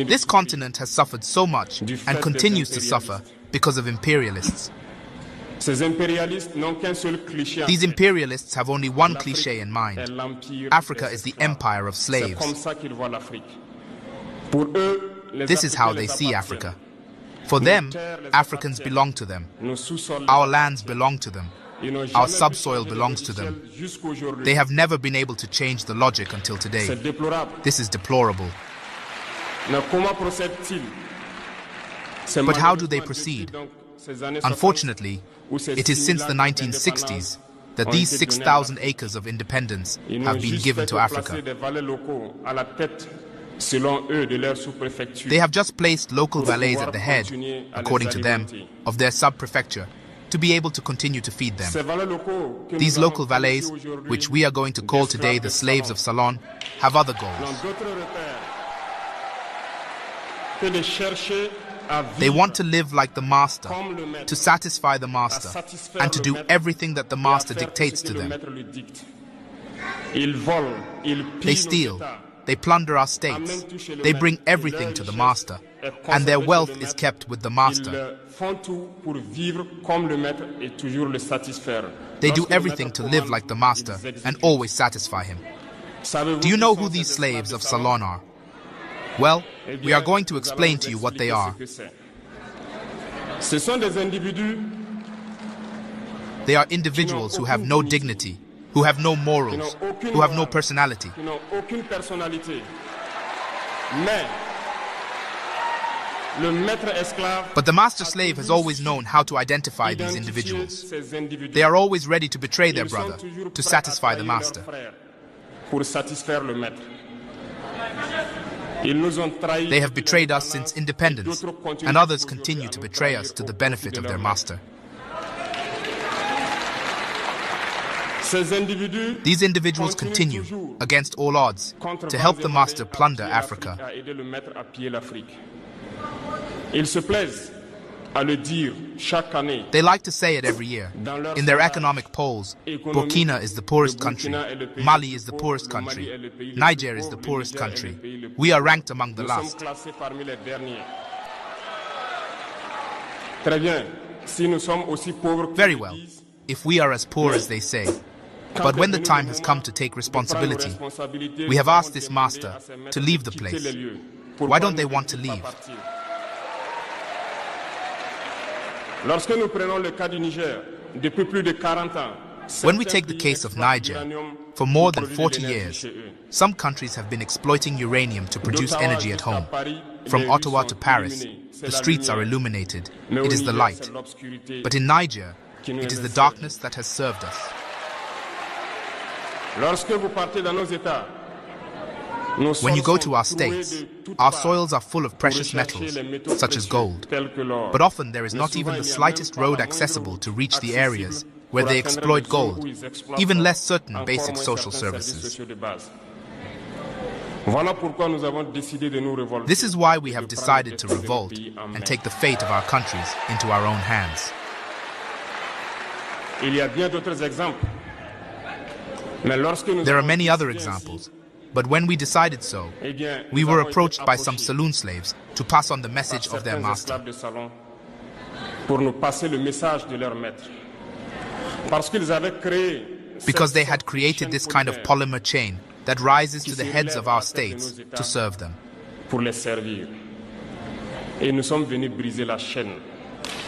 This continent has suffered so much and continues to suffer because of imperialists. These imperialists have only one cliché in mind. Africa is the empire of slaves. This is how they see Africa. For them, Africans belong to them. Our lands belong to them. Our subsoil belongs to them. They have never been able to change the logic until today. This is deplorable. But how do they proceed? Unfortunately, it is since the 1960s that these 6,000 acres of independence have been given to Africa. They have just placed local valets at the head, according to them, of their sub-prefecture to be able to continue to feed them. These local valets, which we are going to call today the slaves of Salon, have other goals. They want to live like the master, to satisfy the master, and to do everything that the master dictates to them. They steal, they plunder our states, they bring everything to the master, and their wealth is kept with the master. They do everything to live like the master and always satisfy him. Do you know who these slaves of Salon are? Well, we are going to explain to you what they are. They are individuals who have no dignity, who have no morals, who have no personality. But the master slave has always known how to identify these individuals. They are always ready to betray their brother, to satisfy the master. They have betrayed us since independence, and others continue to betray us to the benefit of their master. These individuals continue, against all odds, to help the master plunder Africa. They like to say it every year. In their economic polls, Burkina is the poorest country, Mali is the poorest country, Niger is the poorest country. We are ranked among the last. Very well, if we are as poor as they say. But when the time has come to take responsibility, we have asked this master to leave the place. Why don't they want to leave? When we take the case of Niger, for more than 40 years, some countries have been exploiting uranium to produce energy at home. From Ottawa to Paris, the streets are illuminated. It is the light. But in Niger, it is the darkness that has served us. When you go to our states, our soils are full of precious metals, such as gold. But often there is not even the slightest road accessible to reach the areas where they exploit gold, even less certain basic social services. This is why we have decided to revolt and take the fate of our countries into our own hands. There are many other examples. But when we decided so, we were approached by some saloon slaves to pass on the message of their master. Because they had created this kind of polymer chain that rises to the heads of our states to serve them.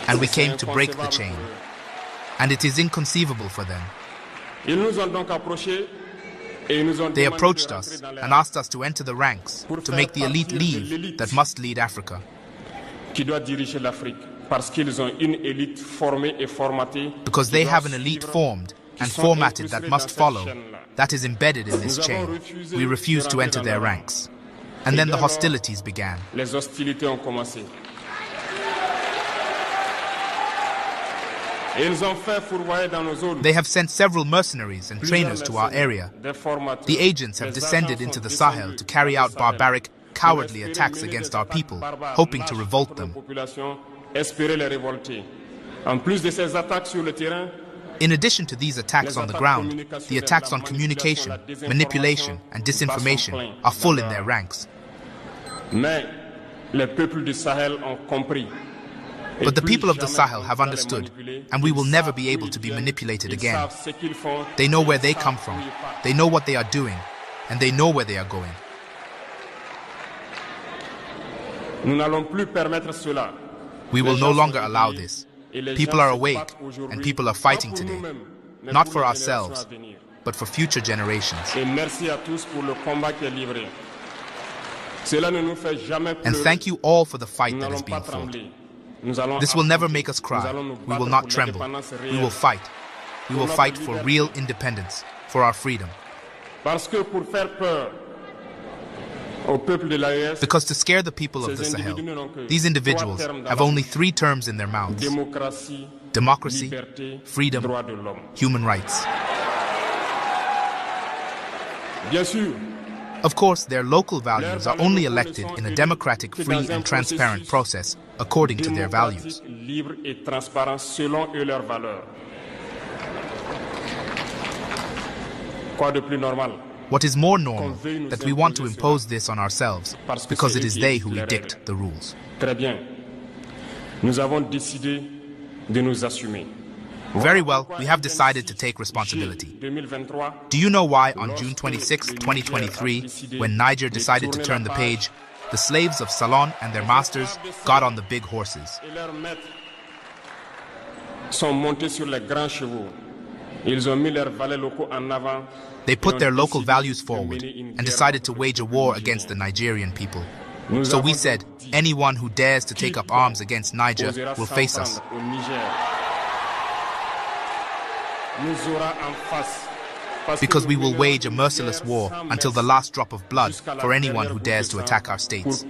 And we came to break the chain. And it is inconceivable for them. They approached us and asked us to enter the ranks, to make the elite leave that must lead Africa. Because they have an elite formed and formatted that must follow, that is embedded in this chain. We refused to enter their ranks. And then the hostilities began. They have sent several mercenaries and trainers to our area. The agents have descended into the Sahel to carry out barbaric, cowardly attacks against our people, hoping to revolt them. In addition to these attacks on the ground, the attacks on communication, manipulation, and disinformation are full in their ranks. But the people of the Sahel have understood, and we will never be able to be manipulated again. They know where they come from, they know what they are doing, and they know where they are going. We will no longer allow this. People are awake, and people are fighting today, not for ourselves, but for future generations. And thank you all for the fight that is being fought. This will never make us cry. We will not tremble. We will fight. We will fight for real independence, for our freedom. Because to scare the people of the Sahel, these individuals have only 3 terms in their mouths: democracy, freedom, human rights. Of course, their local values are only elected in a democratic, free and transparent process according to their values. What is more normal, that we want to impose this on ourselves, because it is they who dictate the rules. Very well, we have decided to take responsibility. Do you know why on June 26, 2023, when Niger decided to turn the page, the slaves of Salon and their masters got on the big horses? They put their local values forward and decided to wage a war against the Nigerian people. So we said, anyone who dares to take up arms against Niger will face us. Because we will wage a merciless war until the last drop of blood for anyone who dares to attack our states.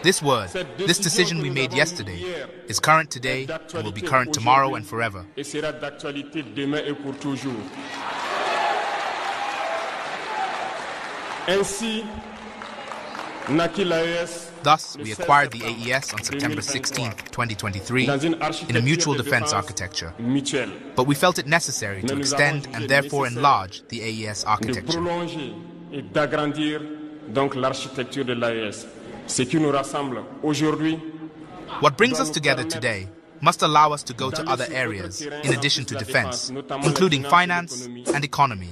This word, this decision we made yesterday, is current today and will be current tomorrow and forever. Thus, we acquired the AES on September 16, 2023, in a mutual defense architecture. But we felt it necessary to extend and therefore enlarge the AES architecture. What brings us together today must allow us to go to other areas in addition to defense, including finance and economy,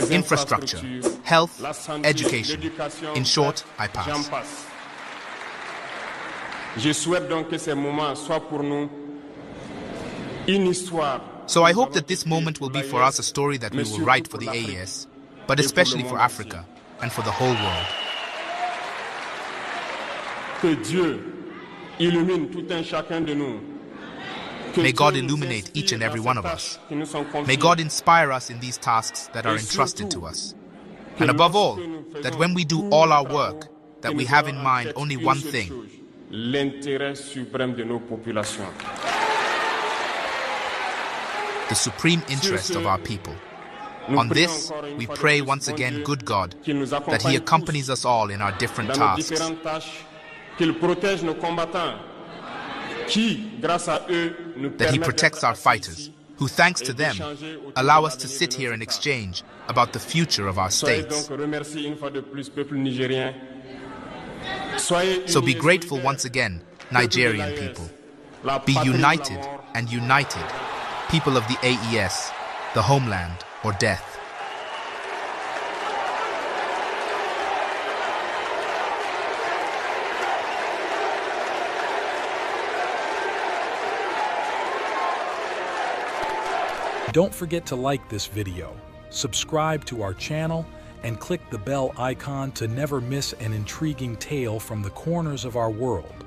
infrastructure, health, education. In short, I pass. So I hope that this moment will be for us a story that we will write for the AES, but especially for Africa and for the whole world. May God illuminate each and every one of us. May God inspire us in these tasks that are entrusted to us. And above all, that when we do all our work, that we have in mind only one thing: the supreme interest of our people. On this, we pray once again, good God, that He accompanies us all in our different tasks. That He protects our fighters, who thanks to them, allow us to sit here and exchange about the future of our states. So be grateful once again, Nigerian people. Be united and united, people of the AES, the homeland or death. Don't forget to like this video, subscribe to our channel, and click the bell icon to never miss an intriguing tale from the corners of our world.